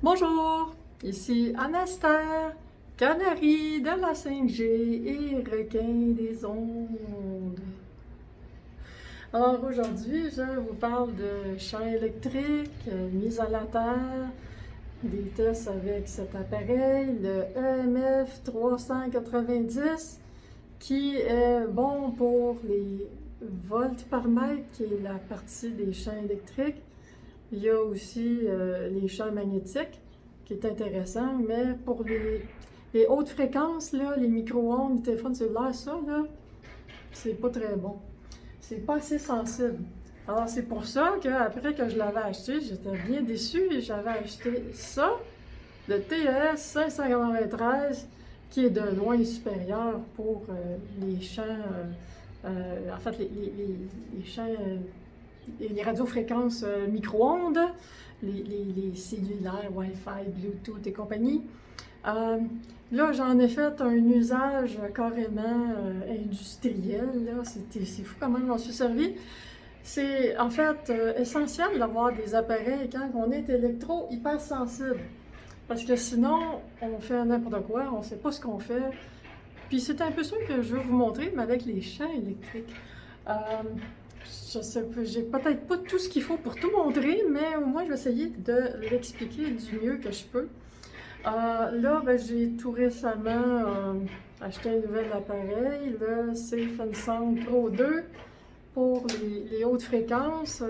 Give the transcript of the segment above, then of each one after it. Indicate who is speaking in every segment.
Speaker 1: Bonjour, ici Anastasia, Canarie de la 5G et requin des ondes. Alors aujourd'hui, je vous parle de champs électriques, mise à la terre, des tests avec cet appareil, le EMF 390, qui est bon pour les volts par mètre, qui est la partie des champs électriques. Il y a aussi les champs magnétiques, qui est intéressant, mais pour les hautes fréquences, là, les micro-ondes, les téléphones cellulaires, ça, là, c'est pas très bon. C'est pas assez sensible. Alors, c'est pour ça qu'après que je l'avais acheté, j'étais bien déçue et j'avais acheté ça, le TES 593, qui est de loin supérieur pour les champs, en fait, les champs, les radiofréquences micro-ondes, les cellulaires, Wi-Fi, Bluetooth et compagnie. Là, j'en ai fait un usage carrément industriel. C'est fou comment je m'en suis servi. C'est en fait essentiel d'avoir des appareils quand on est électro-hypersensible. Parce que sinon, on fait n'importe quoi, on ne sait pas ce qu'on fait. Puis c'est un peu ça que je veux vous montrer, mais avec les champs électriques. Je sais pas, j'ai peut-être pas tout ce qu'il faut pour tout montrer, mais au moins je vais essayer de l'expliquer du mieux que je peux. Là, ben, j'ai tout récemment acheté un nouvel appareil, le Safe & Sound Pro 2 pour les hautes fréquences.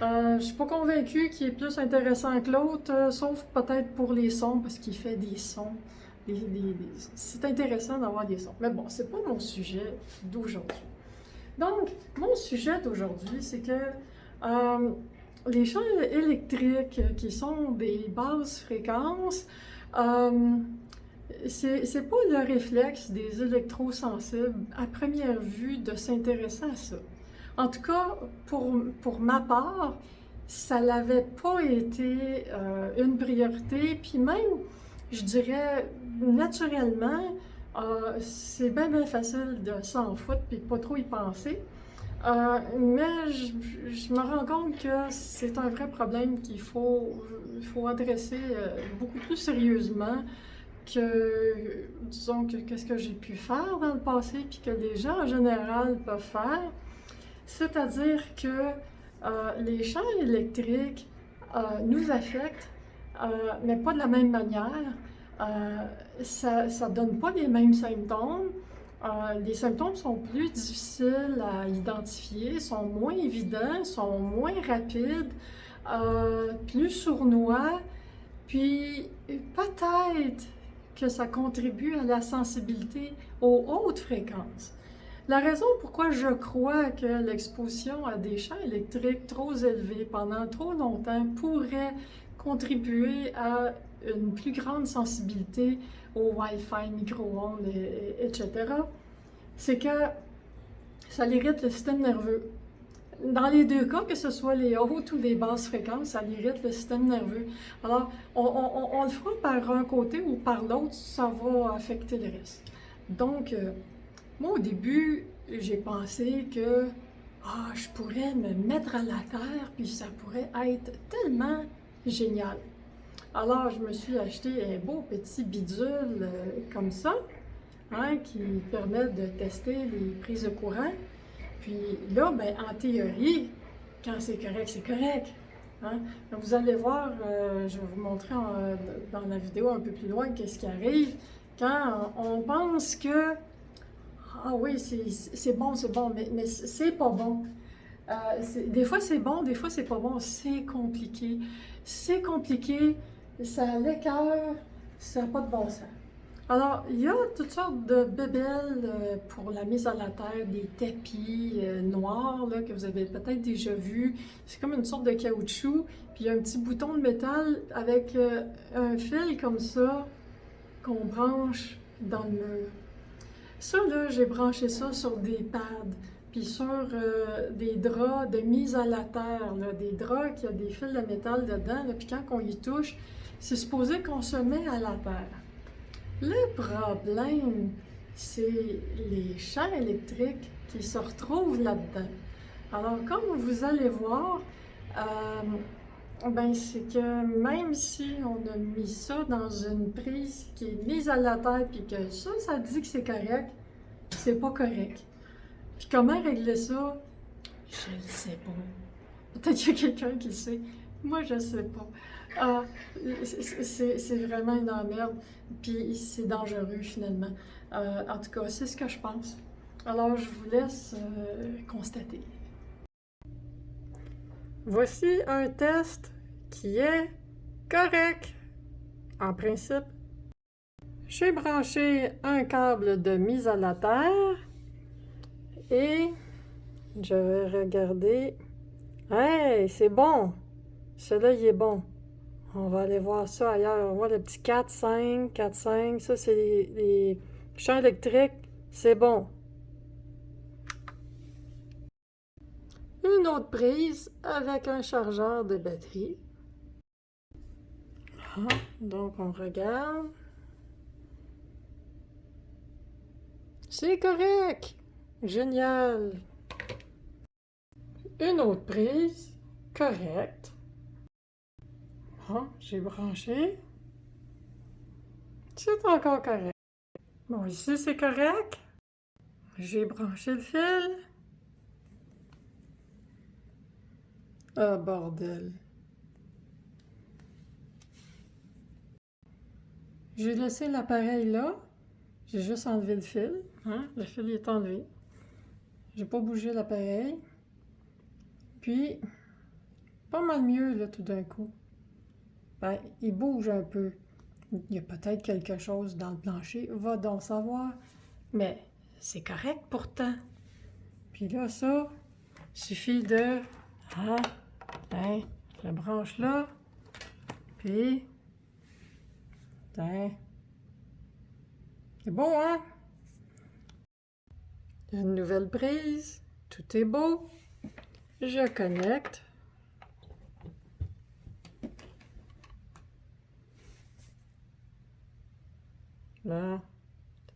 Speaker 1: Je ne suis pas convaincue qu'il est plus intéressant que l'autre, sauf peut-être pour les sons, parce qu'il fait des sons. C'est intéressant d'avoir des sons. Mais bon, c'est pas mon sujet d'aujourd'hui. Donc, mon sujet d'aujourd'hui, c'est que les champs électriques qui sont des basses fréquences, c'est pas le réflexe des électrosensibles à première vue de s'intéresser à ça. En tout cas, pour ma part, ça l'avait pas été une priorité, puis même, je dirais, naturellement, c'est bien facile de s'en foutre puis pas trop y penser. Mais je me rends compte que c'est un vrai problème qu'il faut adresser beaucoup plus sérieusement que, disons, qu'est-ce que j'ai pu faire dans le passé puis que les gens en général peuvent faire. C'est-à-dire que les champs électriques nous affectent, mais pas de la même manière. Ça ne donne pas les mêmes symptômes. Les symptômes sont plus difficiles à identifier, sont moins évidents, sont moins rapides, plus sournois, puis peut-être que ça contribue à la sensibilité aux hautes fréquences. La raison pourquoi je crois que l'exposition à des champs électriques trop élevés pendant trop longtemps pourrait contribuer à une plus grande sensibilité au Wi-Fi, micro-ondes, etc., c'est que ça irrite le système nerveux. Dans les deux cas, que ce soit les hautes ou les basses fréquences, ça irrite le système nerveux. Alors, on le fera par un côté ou par l'autre, ça va affecter le reste. Donc, moi, au début, j'ai pensé que je pourrais me mettre à la terre, puis ça pourrait être tellement génial. Alors, je me suis acheté un beau petit bidule comme ça, hein, qui permet de tester les prises de courant. Puis là, ben, en théorie, quand c'est correct, c'est correct. Hein? Donc, vous allez voir, je vais vous montrer dans la vidéo un peu plus loin qu'est-ce qui arrive quand on pense que ah oui, c'est bon, mais c'est pas bon. Des fois c'est bon, des fois c'est pas bon, c'est compliqué. C'est compliqué, ça l'écœure, ça n'a pas de bon sens. Alors, il y a toutes sortes de bébelles pour la mise à la terre, des tapis noirs là, que vous avez peut-être déjà vus. C'est comme une sorte de caoutchouc, puis il y a un petit bouton de métal avec un fil comme ça qu'on branche dans le mur. Ça, là, j'ai branché ça sur des pads, puis sur des draps de mise à la terre, là, des draps qui ont des fils de métal dedans, là, puis quand on y touche, c'est supposé qu'on se met à la terre. Le problème, c'est les champs électriques qui se retrouvent là-dedans. Alors, comme vous allez voir, Ben, c'est que même si on a mis ça dans une prise qui est mise à la terre, puis que ça dit que c'est correct, c'est pas correct. Puis comment régler ça? Je le sais pas. Peut-être qu'il y a quelqu'un qui le sait. Moi, je sais pas. Ah, c'est vraiment une emmerde, puis c'est dangereux finalement. En tout cas, c'est ce que je pense. Alors, je vous laisse constater. Voici un test qui est correct, en principe. J'ai branché un câble de mise à la terre et je vais regarder. Hey, c'est bon! Celui-là, il est bon. On va aller voir ça ailleurs. On voit le petit 4-5, 4-5. Ça, c'est les champs électriques. C'est bon. Une autre prise avec un chargeur de batterie. Ah, donc, on regarde. C'est correct! Génial! Une autre prise. Correct. Bon, j'ai branché. C'est encore correct. Bon, ici, c'est correct. J'ai branché le fil. Ah, bordel. J'ai laissé l'appareil là. J'ai juste enlevé le fil. Hein? Le fil est enlevé. J'ai pas bougé l'appareil. Puis, pas mal mieux là tout d'un coup. Ben, il bouge un peu. Il y a peut-être quelque chose dans le plancher. Va donc savoir. Mais c'est correct pourtant. Puis là, ça, suffit de... Ah, hein, je le branche là. Puis... Hein. C'est beau, hein? Une nouvelle prise. Tout est beau. Je connecte. Là.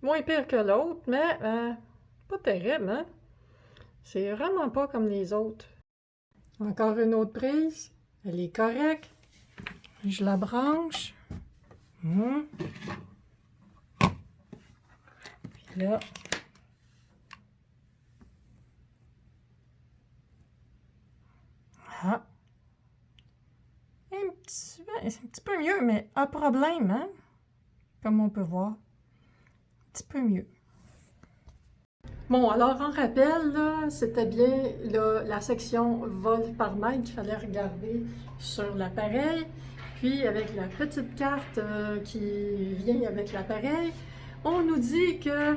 Speaker 1: Moins pire que l'autre, mais pas terrible, hein? C'est vraiment pas comme les autres. Encore une autre prise. Elle est correcte. Je la branche. Puis là. Ah. C'est un petit peu mieux, mais un problème, hein? Comme on peut voir. Un petit peu mieux. Bon, alors en rappel, c'était bien la section volt par mètre qu'il fallait regarder sur l'appareil. Puis avec la petite carte qui vient avec l'appareil, on nous dit que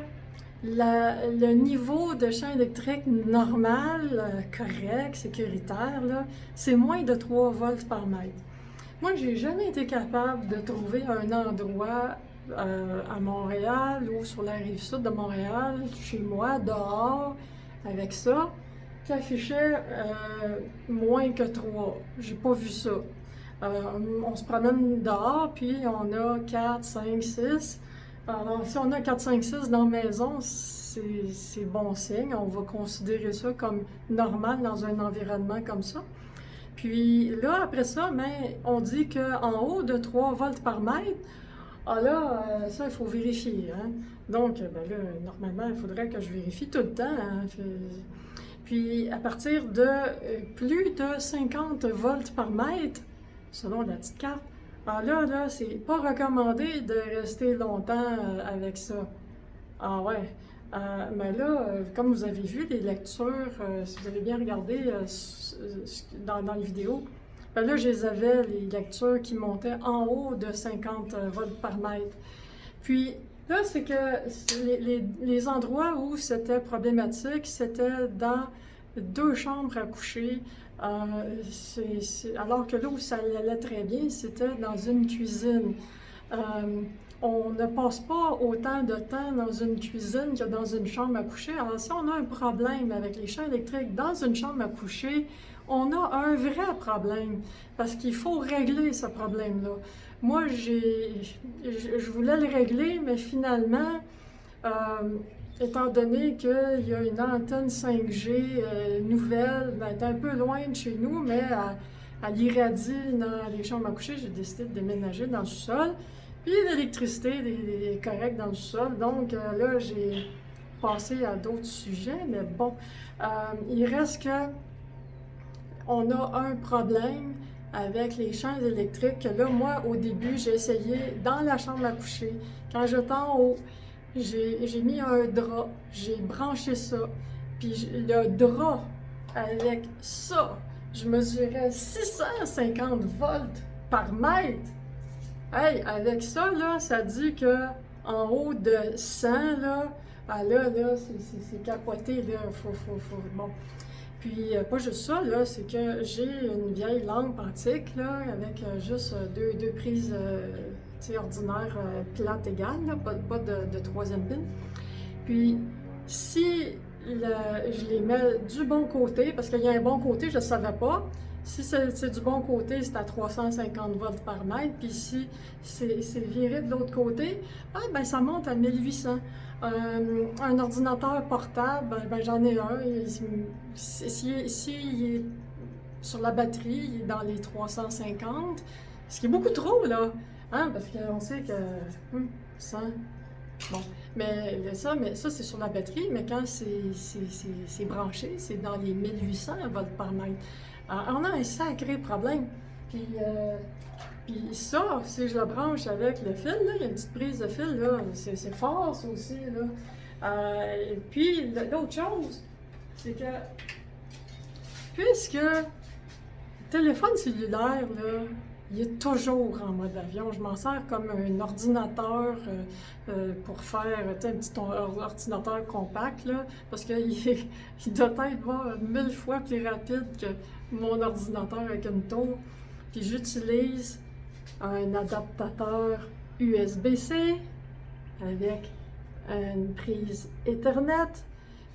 Speaker 1: le niveau de champ électrique normal, correct, sécuritaire, c'est moins de 3 volts par mètre. Moi, j'ai jamais été capable de trouver un endroit à Montréal ou sur la rive sud de Montréal, chez moi, dehors, avec ça, qui affichait moins que 3. J'ai pas vu ça. On se promène dehors, puis on a 4, 5, 6. Alors, si on a 4, 5, 6 dans la maison, c'est bon signe. On va considérer ça comme normal dans un environnement comme ça. Puis là, après ça, on dit qu'en haut de 3 volts par mètre, ça, il faut vérifier. Hein? Donc, là, normalement, il faudrait que je vérifie tout le temps. Hein? Puis, à partir de plus de 50 volts par mètre, selon la petite carte, là, c'est pas recommandé de rester longtemps avec ça. Ah ouais. Mais là, comme vous avez vu, les lectures, si vous avez bien regardé dans les vidéos, ben là, je les avais, les lectures qui montaient en haut de 50 volts par mètre. Puis là, c'est que les endroits où c'était problématique, c'était dans 2 chambres à coucher. Alors que là où ça allait très bien, c'était dans une cuisine. On ne passe pas autant de temps dans une cuisine que dans une chambre à coucher. Alors, si on a un problème avec les champs électriques dans une chambre à coucher, on a un vrai problème parce qu'il faut régler ce problème-là. Moi, je voulais le régler, mais finalement, étant donné qu'il y a une antenne 5G nouvelle, elle est un peu loin de chez nous, mais elle irradie dans les chambres à coucher. J'ai décidé de déménager dans le sous-sol. Puis l'électricité est correcte dans le sous-sol. Donc là, j'ai passé à d'autres sujets. Mais bon, il reste que on a un problème avec les champs électriques. Que là, moi, au début, j'ai essayé dans la chambre à coucher. Quand j'étais en haut, j'ai mis un drap, j'ai branché ça. Puis le drap, avec ça, je mesurais 650 volts par mètre. Hey, avec ça, là, ça dit que en haut de 100, là, ah là, c'est capoté, là, bon. Puis, pas juste ça, là, c'est que j'ai une vieille lampe antique, là, avec juste deux prises, tu sais, ordinaires, plates égales, là, pas de troisième pin. Puis, si je les mets du bon côté, parce qu'il y a un bon côté, je ne savais pas. Si c'est du bon côté, c'est à 350 volts par mètre. Puis si c'est viré de l'autre côté, ben ça monte à 1800. Un ordinateur portable, ben j'en ai un. Si il est sur la batterie, il est dans les 350, ce qui est beaucoup trop, là. Hein, parce qu'on sait que 100... Bon, mais ça c'est sur la batterie, mais quand c'est branché, c'est dans les 1800 volts par mètre. Alors, on a un sacré problème. Puis ça, si je le branche avec le fil, là, il y a une petite prise de fil, là, c'est fort, ça aussi, là. Et puis, l'autre chose, c'est que, puisque le téléphone cellulaire, là, il est toujours en mode avion. Je m'en sers comme un ordinateur pour faire un petit ordinateur compact, là, parce qu'il doit être 1000 fois plus rapide que mon ordinateur avec une tour. Puis j'utilise un adaptateur USB-C avec une prise Ethernet.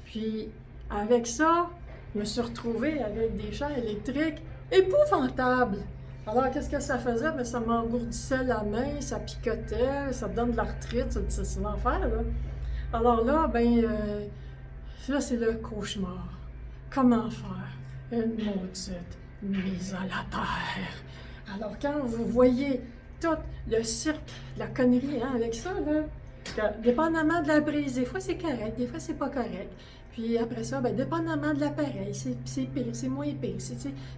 Speaker 1: Puis avec ça, je me suis retrouvée avec des champs électriques épouvantables. Alors, qu'est-ce que ça faisait? Bien, ça m'engourdissait la main, ça picotait, ça me donne de l'arthrite, c'est l'enfer, là. Alors là, là, c'est le cauchemar. Comment faire une maudite mise à la terre? Alors, quand vous voyez tout le cirque, la connerie, hein, avec ça, là, que, dépendamment de la prise, des fois c'est correct, des fois c'est pas correct. Puis après ça, ben, dépendamment de l'appareil, c'est pire, c'est moins pire.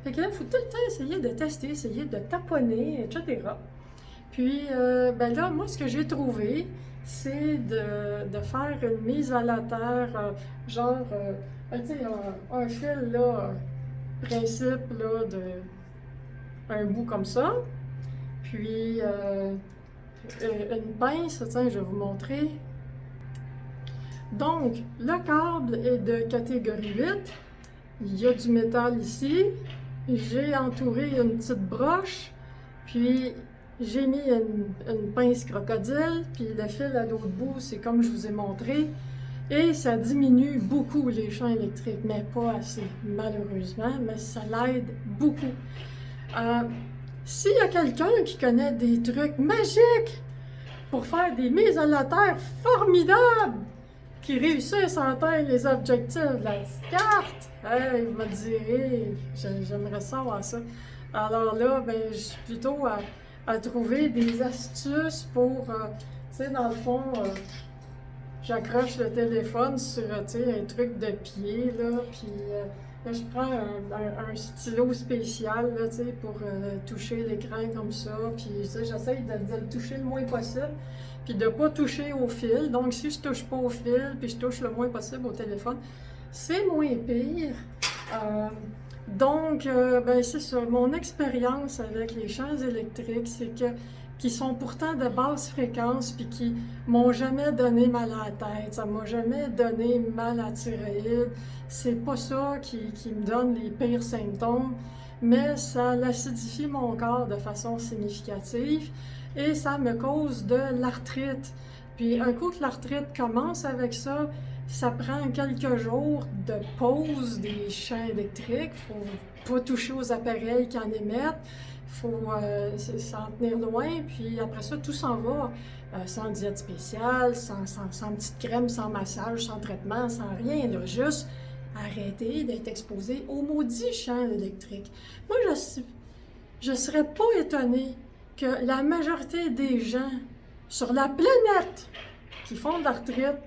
Speaker 1: Fait que là, il faut tout le temps essayer de tester, essayer de taponner, etc. Puis, ben là, moi, ce que j'ai trouvé, c'est de faire une mise à la terre, genre, tu sais, un fil, là, principe, là, un bout comme ça. Puis, une pince, tiens, je vais vous montrer. Donc, le câble est de catégorie 8. Il y a du métal ici. J'ai entouré une petite broche. Puis, j'ai mis une pince crocodile. Puis, le fil à l'autre bout, c'est comme je vous ai montré. Et ça diminue beaucoup les champs électriques, mais pas assez, malheureusement. Mais ça l'aide beaucoup. S'il y a quelqu'un qui connaît des trucs magiques pour faire des mises à la terre formidables, qui réussissent à atteindre les objectifs de la carte, hey, vous me direz, j'aimerais savoir ça. Alors là, ben, je suis plutôt à trouver des astuces pour, tu sais, dans le fond, j'accroche le téléphone sur, tu sais, un truc de pied, là, puis là, je prends un stylo spécial, là, tu sais, pour toucher l'écran comme ça, puis j'essaye de le toucher le moins possible, puis de ne pas toucher au fil. Donc, si je ne touche pas au fil, puis je touche le moins possible au téléphone, c'est moins pire. Donc, ben, c'est ça. Mon expérience avec les champs électriques, c'est qui sont pourtant de basse fréquence, puis qui m'ont jamais donné mal à la tête, ça m'a jamais donné mal à la thyroïde. C'est pas ça qui me donne les pires symptômes, mais ça acidifie mon corps de façon significative et ça me cause de l'arthrite. Puis un coup que l'arthrite commence avec ça, ça prend quelques jours de pause des champs électriques. Il faut pas toucher aux appareils qui en émettent. Il faut s'en tenir loin. Puis après ça, tout s'en va. Sans diète spéciale, sans petite crème, sans massage, sans traitement, sans rien. Là, juste arrêter d'être exposé aux maudits champs électriques. Moi, je ne serais pas étonnée que la majorité des gens sur la planète qui font de la retraite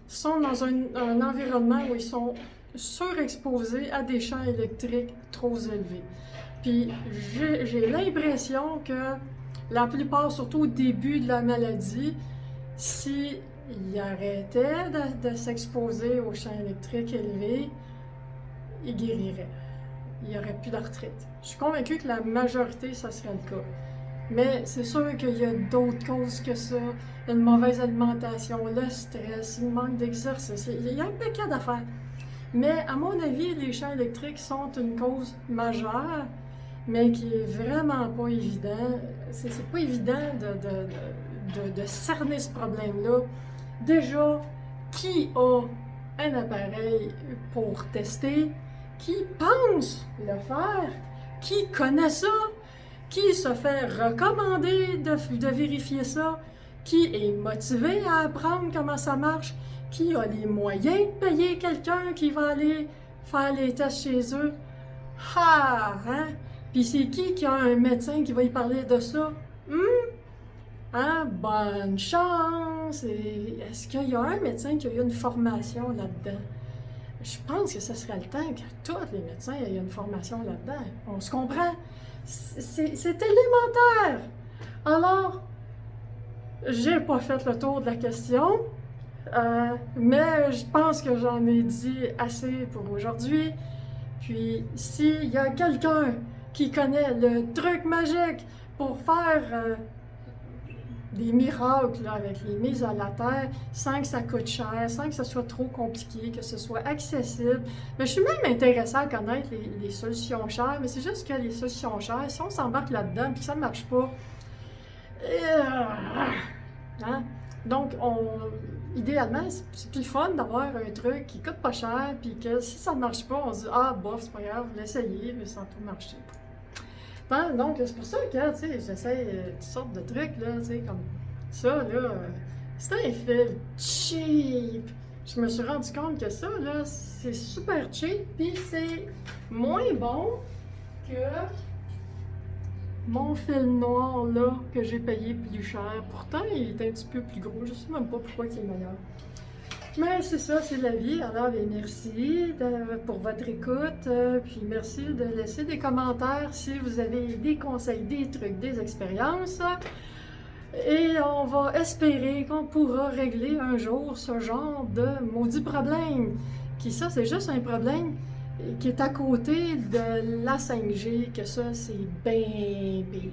Speaker 1: sont dans un environnement où ils sont surexposés à des champs électriques trop élevés. Puis j'ai l'impression que la plupart, surtout au début de la maladie, s'ils arrêtaient de s'exposer aux champs électriques élevés, ils guériraient. Il n'y aurait plus de retraite. Je suis convaincue que la majorité, ça serait le cas. Mais c'est sûr qu'il y a d'autres causes que ça. Une mauvaise alimentation, le stress, le manque d'exercice. Il y a un paquet d'affaires. Mais à mon avis, les champs électriques sont une cause majeure, mais qui est vraiment pas évident. C'est pas évident de cerner ce problème-là. Déjà, qui a un appareil pour tester? Qui pense le faire? Qui connaît ça? Qui se fait recommander de vérifier ça? Qui est motivé à apprendre comment ça marche? Qui a les moyens de payer quelqu'un qui va aller faire les tests chez eux? Ah, hein? Puis c'est qui a un médecin qui va y parler de ça? Hein? Bonne chance! Est-ce qu'il y a un médecin qui a eu une formation là-dedans? Je pense que ce serait le temps que tous les médecins aient une formation là-dedans. On se comprend? C'est élémentaire! Alors, j'ai pas fait le tour de la question, mais je pense que j'en ai dit assez pour aujourd'hui. Puis, s'il y a quelqu'un qui connaît le truc magique pour faire des miracles là, avec les mises à la terre, sans que ça coûte cher, sans que ce soit trop compliqué, que ce soit accessible. Mais je suis même intéressée à connaître les solutions chères, mais c'est juste que les solutions chères, si on s'embarque là-dedans et que ça ne marche pas, hein? Donc, idéalement, c'est plus fun d'avoir un truc qui coûte pas cher, puis que si ça ne marche pas, on se dit « Ah, bof, c'est pas grave, l'essayer, mais ça n'a pas marché. » Donc, c'est pour ça que, tu sais, j'essaie toutes sortes de trucs, là, tu sais, comme ça, là. C'est un fil cheap. Je me suis rendu compte que ça, là, c'est super cheap, puis c'est moins bon que mon fil noir, là, que j'ai payé plus cher. Pourtant, il est un petit peu plus gros. Je sais même pas pourquoi il est meilleur. Mais c'est ça, c'est la vie. Alors, merci pour votre écoute. Puis merci de laisser des commentaires si vous avez des conseils, des trucs, des expériences. Et on va espérer qu'on pourra régler un jour ce genre de maudit problème. Qui ça, c'est juste un problème qui est à côté de la 5G, que ça, c'est bien pire.